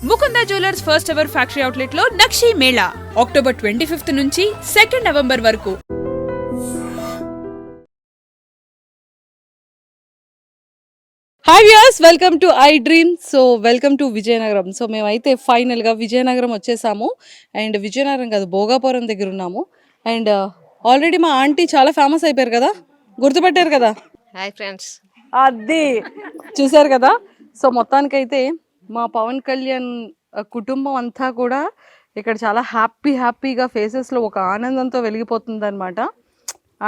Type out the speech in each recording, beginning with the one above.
Mukunda jewellers first ever factory outlet లో నక్షి Mela October 25 నుంచి 2 November వరకు. Hi viewers, welcome to I dream. So welcome to Vizianagaram. So మేమైతే ఫైనల్గా విజయనగరం వచ్చేసాము. అండ్ విజయనగరం కాదు, భోగాపురం దగ్గర ఉన్నాము. అండ్ ఆల్రెడీ మా ఆంటీ చాలా ఫేమస్ అయిపోయారు కదా, గుర్తుపట్టారు కదా. Hi friends. అది చూసారు కదా. సో మొత్తానికైతే మా పవన్ కళ్యాణ్ కుటుంబం అంతా కూడా ఇక్కడ చాలా హ్యాపీగా ఫేసెస్లో ఒక ఆనందంతో వెలిగిపోతుంది అనమాట.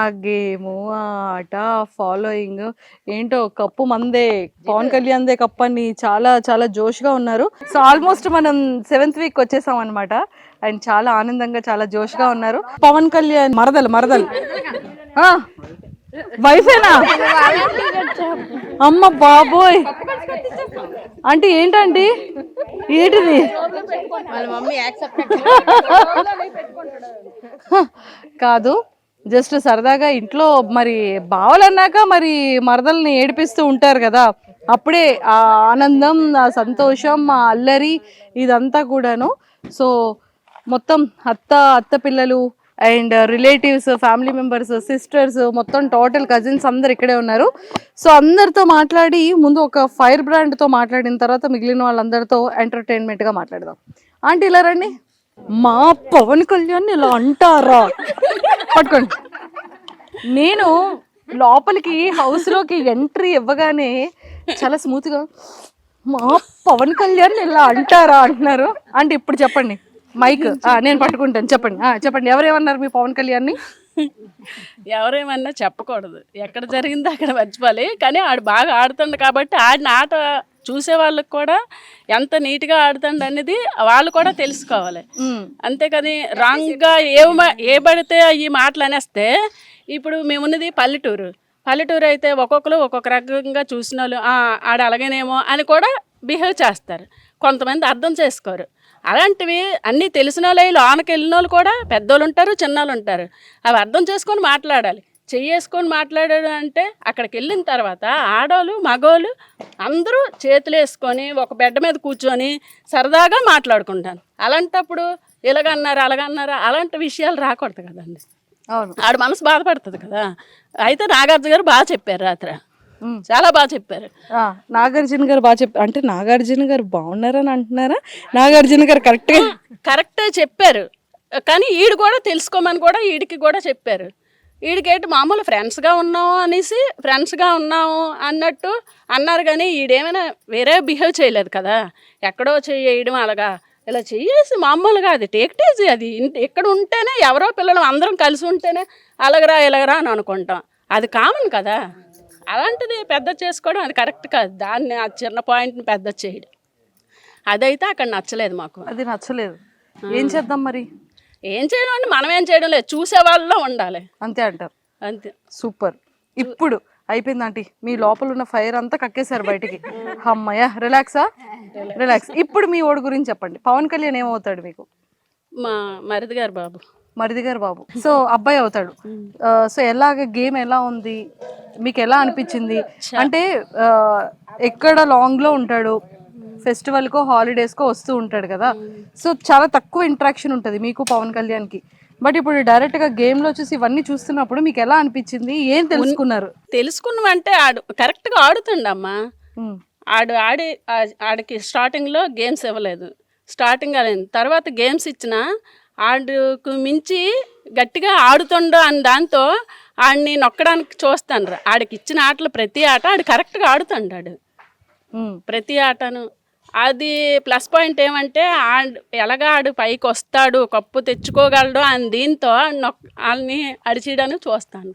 ఆ గేము, ఆ ఆట, ఫాలోయింగ్ ఏంటో కప్పు మందే, పవన్ కళ్యాణ్దే కప్పు అని చాలా జోష్గా ఉన్నారు. సో ఆల్మోస్ట్ మనం 7th వీక్ వచ్చేసాం అనమాట. అండ్ చాలా ఆనందంగా చాలా జోష్గా ఉన్నారు. పవన్ కళ్యాణ్ మరదలు వైఫేనా? అమ్మ బాబోయ్, అంటే ఏంటండి ఏంటిది? కాదు, జస్ట్ సరదాగా ఇంట్లో మరి బావలన్నాక మరి మరదల్ని ఏడిపిస్తూ ఉంటారు కదా, అప్పుడే ఆ ఆనందం, ఆ సంతోషం, ఆ అల్లరి ఇదంతా కూడాను. సో మొత్తం అత్త పిల్లలు and relatives, family members, sisters, మొత్తం టోటల్ కజిన్స్ అందరు ఇక్కడే ఉన్నారు. సో అందరితో మాట్లాడి ముందు ఒక ఫైర్ బ్రాండ్తో మాట్లాడిన తర్వాత మిగిలిన వాళ్ళందరితో ఎంటర్టైన్మెంట్గా మాట్లాడదాం. ఆంటీ ఇలా రండి. మా పవన్ కళ్యాణ్ ఇలా అంటారా? పట్టుకోండి. నేను లోపలికి హౌస్లోకి ఎంట్రీ ఇవ్వగానే చాలా స్మూత్గా మా పవన్ కళ్యాణ్ ఇలా అంటారా అంటున్నారు. అంటే ఇప్పుడు చెప్పండి, మైక్ నేను పట్టుకుంటాను. చెప్పండి ఎవరేమన్నారు మీ పవన్ కళ్యాణ్ని? ఎవరేమన్నా చెప్పకూడదు, ఎక్కడ జరిగిందో అక్కడ మర్చిపోవాలి. కానీ ఆడు బాగా ఆడుతుండు కాబట్టి ఆడిన ఆట చూసే వాళ్ళకి కూడా ఎంత నీట్గా ఆడుతుండ అనేది వాళ్ళు కూడా తెలుసుకోవాలి. అంతేకాని రాంగ్గా ఏ పడితే ఈ మాటలు అనేస్తే, ఇప్పుడు మేమున్నది పల్లెటూరు అయితే ఒక్కొక్కరు ఒక్కొక్క రకంగా చూసిన వాళ్ళు ఆడ అలాగేనేమో అని కూడా బిహేవ్ చేస్తారు. కొంతమంది అర్థం చేసుకోరు. అలాంటివి అన్నీ తెలిసిన వాళ్ళు లోనకి వెళ్ళిన వాళ్ళు కూడా పెద్దోళ్ళు ఉంటారు, చిన్నోళ్ళు ఉంటారు. అవి అర్థం చేసుకొని మాట్లాడాలి. చెయ్యేసుకొని మాట్లాడాడు అంటే అక్కడికి వెళ్ళిన తర్వాత ఆడోళ్ళు మగోళ్ళు అందరూ చేతులు వేసుకొని ఒక బెడ్ మీద కూర్చొని సరదాగా మాట్లాడుకుంటాను. అలాంటప్పుడు ఇలాగన్నారు అలాగన్నారు అలాంటి విషయాలు రాకూడదు కదండి. అవును, ఆడు మనసు బాధపడుతుంది కదా. అయితే నాగార్జున గారు బాగా చెప్పారు, రాత్రి చాలా బాగా చెప్పారు. నాగార్జున గారు బాగా చెప్పారు. అంటే నాగార్జున గారు బాగున్నారని అంటున్నారా? నాగార్జున గారు కరెక్టే చెప్పారు. కానీ ఈడు కూడా తెలుసుకోమని కూడా ఈడికి కూడా చెప్పారు. ఈడికేంటి మామూలు ఫ్రెండ్స్గా ఉన్నాము అన్నట్టు అన్నారు. కానీ ఈడేమైనా వేరే బిహేవ్ చేయలేదు కదా. ఎక్కడో చేయడం అలాగా ఇలా చెయ్యేసి మామూలుగా అది టేక్టేజీ, అది ఇక్కడ ఉంటేనే ఎవరో పిల్లలు అందరం కలిసి ఉంటేనే ఇలాగరా అని అనుకుంటాం. అది కామన్ కదా. అలాంటిది పెద్ద చేసుకోవడం అది కరెక్ట్ కాదు. దాన్ని ఆ చిన్న పాయింట్ని పెద్ద చేయడం అదైతే అక్కడ నచ్చలేదు మాకు. అది నచ్చలేదు. ఏం చేద్దాం మరి? ఏం చేయడం అంటే మనం ఏం చేయడం లేదు, చూసే వాళ్ళలో ఉండాలి. అంతే అంటారు. అంతే. సూపర్. ఇప్పుడు అయిపోయింది ఆంటీ, మీ లోపల ఉన్న ఫైర్ అంతా కక్కేశారు బయటికి. అమ్మయ్య, రిలాక్స్. ఇప్పుడు మీ ఓడి గురించి చెప్పండి. పవన్ కళ్యాణ్ ఏమవుతాడు మీకు? మా మరిది గారు బాబు. సో అబ్బాయి అవుతాడు. సో ఎలాగ గేమ్ ఎలా ఉంది మీకు, ఎలా అనిపించింది? అంటే ఎక్కడ లాంగ్లో ఉంటాడు, ఫెస్టివల్కో హాలిడేస్కో వస్తూ ఉంటాడు కదా. సో చాలా తక్కువ ఇంటరాక్షన్ ఉంటుంది మీకు పవన్ కళ్యాణ్కి. బట్ ఇప్పుడు డైరెక్ట్గా గేమ్లో వచ్చేసి ఇవన్నీ చూస్తున్నప్పుడు మీకు ఎలా అనిపించింది? ఏం తెలుసుకున్నామంటే ఆడు కరెక్ట్గా ఆడుతుండమ్మా. ఆడికి స్టార్టింగ్లో గేమ్స్ ఇవ్వలేదు, స్టార్టింగ్ అయింది. తర్వాత గేమ్స్ ఇచ్చినా ఆడుకు మించి గట్టిగా ఆడుతుండో అని దాంతో ఆడిని నొక్కడానికి చూస్తాను. ఆడికి ఇచ్చిన ఆటలు ప్రతి ఆట ఆడు కరెక్ట్గా ఆడుతుండాడు, ప్రతి ఆటను. అది ప్లస్ పాయింట్ ఏమంటే ఆడు పైకి వస్తాడు, కప్పు తెచ్చుకోగలడు అని దీంతో వాళ్ళని అడిచేయడానికి చూస్తాను.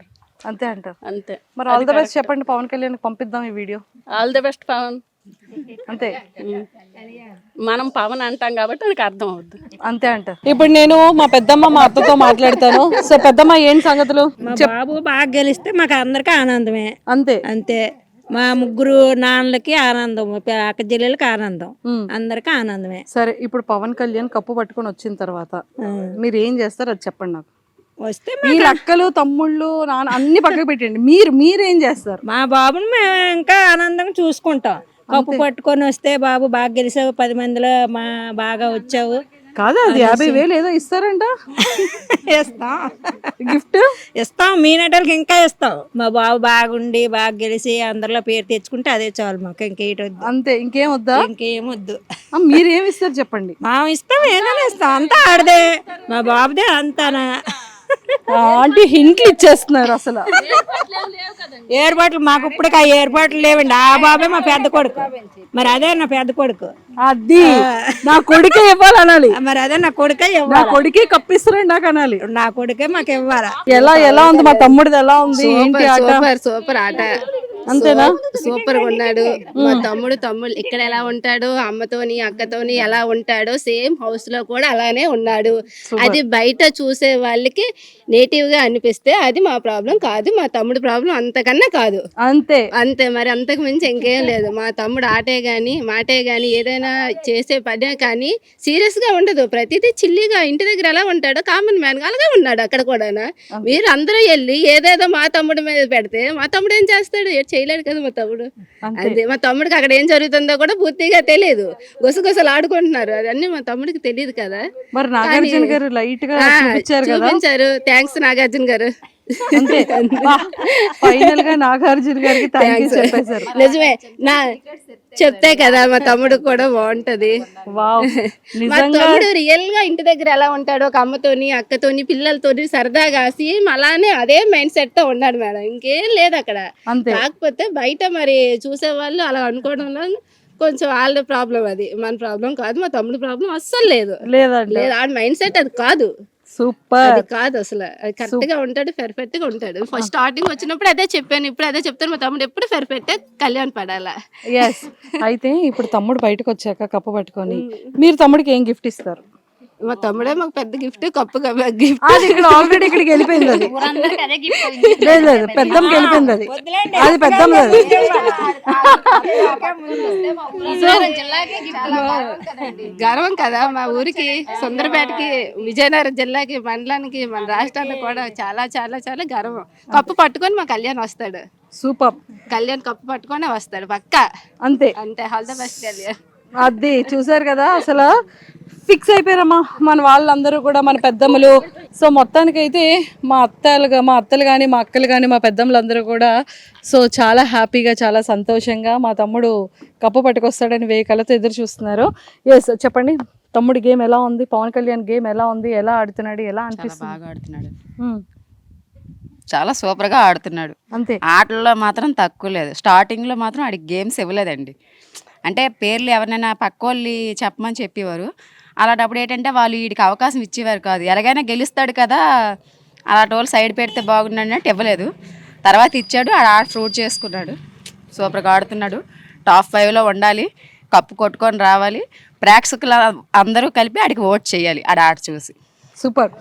అంతే అంటారు. అంతే. మరి ఆల్ ది బెస్ట్ చెప్పండి, పవన్ కళ్యాణ్ పంపిద్దాం ఈ వీడియో. All the best Pawan. అంతే, మనం పవన్ అంటాం కాబట్టి నాకు అర్థం అవుద్ది. అంతే అంటారు. ఇప్పుడు నేను మా పెద్దమ్మ మా అత్తతో మాట్లాడతాను. సో పెద్దమ్మ, ఏంటి సంగతులు? బాబు బాగా గెలిస్తే మాకు అందరికీ ఆనందమే. అంతే. మా ముగ్గురు నాన్నలకి ఆనందం, అక్క చెల్లెలకి ఆనందం, అందరికి ఆనందమే. సరే, ఇప్పుడు పవన్ కళ్యాణ్ కప్పు పట్టుకొని వచ్చిన తర్వాత మీరు ఏం చేస్తారు అది చెప్పండి నాకు. వస్తే మీ అక్కలు తమ్ముళ్ళు నాన్న అన్ని పక్కకు పెట్టండి, మీరేం చేస్తారు? మా బాబుని మేము ఇంకా ఆనందంగా చూసుకుంటాం. కప్పు పట్టుకొని వస్తే బాబు బాగా గెలిచావు 10 మందిలో బాగా వచ్చావు కాదా అది 50,000 ఏదో ఇస్తారంట ఇస్తాం గిఫ్ట్. ఇస్తాం మీనటోళ్ళకి ఇంకా ఇస్తాం. మా బాబు బాగుండి బాగా గెలిచి అందరిలో పేరు తెచ్చుకుంటే అదే చాలు మాకు, ఇంకేటొద్దు. అంతే, ఇంకేం వద్దా? ఇంకేమొద్దు. మీరేమి ఇస్తారు చెప్పండి. మా ఇస్తాం, ఏదైనా ఇస్తాం, అంతా ఆడదే, మా బాబుదే అంతానా. అంటే హింట్లు ఇచ్చేస్తున్నారు అసలు. ఏర్పాట్లు మాకు ఇప్పటికి ఆ ఏర్పాట్లు లేవండి. ఆ బాబే మా పెద్ద కొడుకు, మరి అదే నా పెద్ద కొడుకు. అది నా కొడుకే ఇవ్వాలనాలి. మరి అదే నా కొడుకే నా ఇవ్వాలి. కొడుకే కప్పిస్తారండి నాకు అనాలి. నా కొడుకే మాకు ఇవ్వాలా. ఎలా ఉంది మా తమ్ముడిది, ఎలా ఉంది ఏంటి ఆట? సూపర్ ఆట. అంతేనా? సూపర్ గా ఉన్నాడు మా తమ్ముడు. ఇక్కడ ఎలా ఉంటాడు, అమ్మతోని అక్కతోని ఎలా ఉంటాడో సేమ్ హౌస్ లో కూడా అలానే ఉన్నాడు. అది బయట చూసే వాళ్ళకి నేటివ్ గా అనిపిస్తే అది మా ప్రాబ్లం కాదు, మా తమ్ముడు ప్రాబ్లం అంతకన్నా కాదు. అంతే మరి, అంతకు మించి ఇంకేం లేదు. మా తమ్ముడు ఆటే గాని మాటే గాని ఏదైనా చేసే పనే కానీ సీరియస్ గా ఉండదు. ప్రతిదీ చిల్లిగా ఇంటి దగ్గర ఎలా ఉంటాడో కామన్ మ్యాన్ గా అలాగే ఉన్నాడు అక్కడ కూడా. మీరు అందరూ వెళ్ళి ఏదేదో మా తమ్ముడి మీద పెడితే మా తమ్ముడు ఏం చేస్తాడు? చేయలేడు కదా మా తమ్ముడు. అదే మా తమ్ముడికి అక్కడ ఏం జరుగుతుందో కూడా పూర్తిగా తెలియదు. గుసగుసలు ఆడుకుంటున్నారు, అవన్నీ మా తమ్ముడికి తెలియదు కదా. మరి నాగార్జున గారు లైట్ గా చూపించారు. థ్యాంక్స్ నాగార్జున గారు. ఫైనల్ గా నాగార్జున గారికి థాంక్యూ చెప్పేశారు. నిజమే, చెప్తే కదా మా తమ్ముడు కూడా బాగుంటది. మా తమ్ముడు రియల్ గా ఇంటి దగ్గర ఎలా ఉంటాడో, ఒక అమ్మతోని అక్కతోని పిల్లలతోని సరదాగా సేమ్ అలానే అదే మైండ్ సెట్ తో ఉన్నాడు మేడం. ఇంకేం లేదు అక్కడ. కాకపోతే బయట మరి చూసే వాళ్ళు అలా అనుకోవడంలో కొంచెం వాళ్ళ ప్రాబ్లం, అది మన ప్రాబ్లం కాదు. మా తమ్ముడు ప్రాబ్లం అస్సలు లేదు. ఆ మైండ్ సెట్ అది కాదు. సూపర్, అది కాదు అసలు. అది కరెక్ట్ గా ఉంటాడు, పర్ఫెక్ట్ గా ఉంటాడు. ఫస్ట్ స్టార్టింగ్ వచ్చినప్పుడు అదే చెప్పాను, ఇప్పుడు అదే చెప్తాను. మా తమ్ముడు ఎప్పుడు పర్ఫెక్ట్ కళ్యాణ్ పడాలా. అయితే ఇప్పుడు తమ్ముడు బయటకు వచ్చాక కప్పు పట్టుకొని మీరు తమ్ముడికి ఏం గిఫ్ట్ ఇస్తారు? మా తమ్ముడే మాకు పెద్ద గిఫ్ట్, కప్పు గిఫ్ట్. ఇక్కడ ఆల్రెడీ ఇక్కడికి వెళ్ళిపోయింది అది. లేదు పెద్దమ్మకి వెళ్ళిపోయింది అది. అది పెద్దమ్మ. గర్వం కదా మా ఊరికి, సుందరపేటకి, విజయనగరం జిల్లాకి, మండలానికి, మన రాష్ట్రానికి కూడా చాలా చాలా చాలా గర్వం. కప్పు పట్టుకొని మా కళ్యాణ్ వస్తాడు. సూపర్. కళ్యాణ్ కప్పు పట్టుకొని వస్తాడు పక్కా. అంతే. All the best Kalyan. అది చూసారు కదా, అసలు ఫిక్స్ అయిపోయారమ్మా మన వాళ్ళందరూ కూడా, మన పెద్దమ్మలు. సో మొత్తానికైతే మా అత్తలు కానీ మా అక్కలు కానీ మా పెద్దమ్మలందరూ కూడా సో చాలా హ్యాపీగా చాలా సంతోషంగా మా తమ్ముడు కప్పు పట్టుకొస్తాడని వేయి కళ్ళతో ఎదురు చూస్తున్నారు. ఎస్, చెప్పండి తమ్ముడి గేమ్ ఎలా ఉంది? పవన్ కళ్యాణ్ గేమ్ ఎలా ఉంది? ఎలా ఆడుతున్నాడు? ఎలా అనిపిస్తుంది? బాగా ఆడుతున్నాడు, చాలా సూపర్ గా ఆడుతున్నాడు. అంతే. ఆటల్లో మాత్రం తక్కువ లేదు. స్టార్టింగ్ లో మాత్రం ఆడికి గేమ్స్ ఇవ్వలేదండి. అంటే పేర్లు ఎవరినైనా పక్క వాళ్ళు చెప్పమని చెప్పేవారు. అలాంటప్పుడు ఏంటంటే వాళ్ళు వీడికి అవకాశం ఇచ్చేవారు కాదు. ఎలాగైనా గెలుస్తాడు కదా, అలాంటి వాళ్ళు సైడ్ పెడితే బాగుండన్నట్టు ఇవ్వలేదు. తర్వాత ఇచ్చాడు, ఆడ ఫ్రూట్ చేసుకున్నాడు. సూపర్గా ఆడుతున్నాడు. టాప్ 5లో ఉండాలి, కప్పు కొట్టుకొని రావాలి. ప్రేక్షకులు అందరూ కలిపి ఆడికి ఓట్ చేయాలి ఆట చూసి. సూపర్.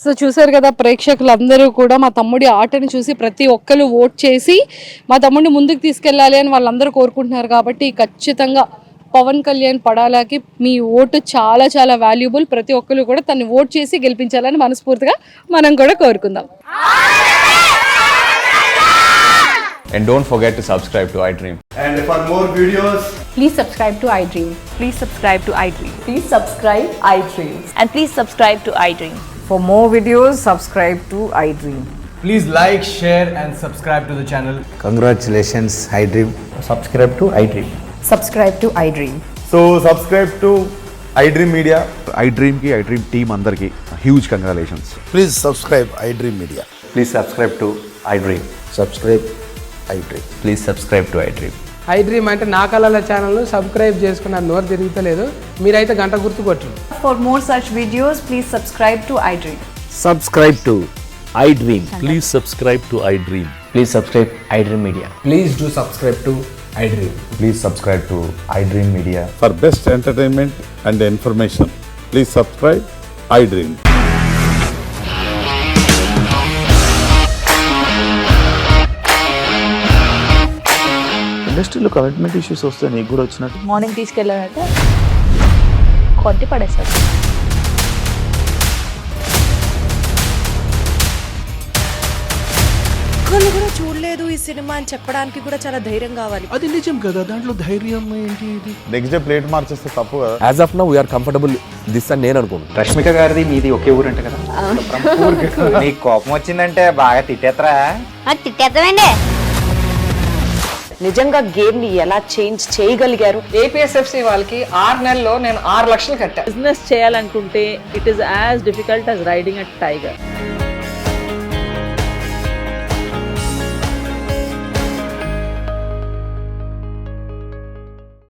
సో చూసారు కదా ప్రేక్షకులందరూ కూడా మా తమ్ముడి ఆటను చూసి ప్రతి ఒక్కరు ఓట్ చేసి మా తమ్ముడిని ముందుకు తీసుకెళ్ళాలి అని వాళ్ళందరూ కోరుకుంటున్నారు. కాబట్టి ఖచ్చితంగా పవన్ కళ్యాణ్ పడాలాకి మీ ఓటు చాలా చాలా వాల్యుబుల్. ప్రతి ఒక్కరు కూడా తను ఓట్ చేసి గెలిపించాలని మనస్ఫూర్తిగా మనం కూడా కోరుకుందాం. And don't forget to subscribe to iDream. And for more videos, please subscribe to iDream. Please subscribe to iDream. Please subscribe iDream. And please subscribe to iDream. For more videos, subscribe to iDream. please like, share and subscribe to the channel. Congratulations, iDream. Subscribe to iDream. Subscribe to iDream. So subscribe to iDream Media. iDream ki iDream team andarki huge congratulations. Please subscribe iDream Media. Please subscribe to iDream. Subscribe iDream. Please subscribe to iDream. iDream అంటే నా కళల channel subscribe చేసుకున్న నోరు తిరుగుతలేదు, మీరైతే గంట గుర్తు కొట్టండి. For more such videos, please subscribe to iDream. Subscribe to iDream. Please subscribe to iDream. Please subscribe iDream Media. Please do subscribe to iDream. Please subscribe to iDream Media. For best entertainment and information, please subscribe iDream. ఇండస్ట్రీలో commitment issues వస్తే నీకు కూడా వచ్చినట్టు morning తీసుకెళ్ళాడంటే కొట్టి పడేస్తాడు. కళ్ళు కూడా చూడలేదు, ఈ సినిమా అని చెప్పడానికి కూడా చాలా ధైర్యం కావాలి. అది నిజం కదా, దాంట్లో ధైర్యం ఏంటి? ఇది నెక్స్ట్ డే ప్లేట్ మార్చేస్తే తప్పు కదా. As of now we're comfortable this అని నేను అనుకుంటున్నాను. రష్మిక గారిది మీది ఒకే ఊరంట కదా? నీకు కోపం వచ్చిందంటే బాగా తిట్టేత్తరా? తిట్టేద్దామండి. నిజంగా గేమ్ ని ఎలా చేంజ్ చేయగలిగారు? ఏపీఎస్ఎఫ్సి వాళ్ళకి 6 నెలల్లో నేను 6 లక్షలు కట్టా. బిజినెస్ చేయాలనుకుంటే it is as difficult as riding a tiger.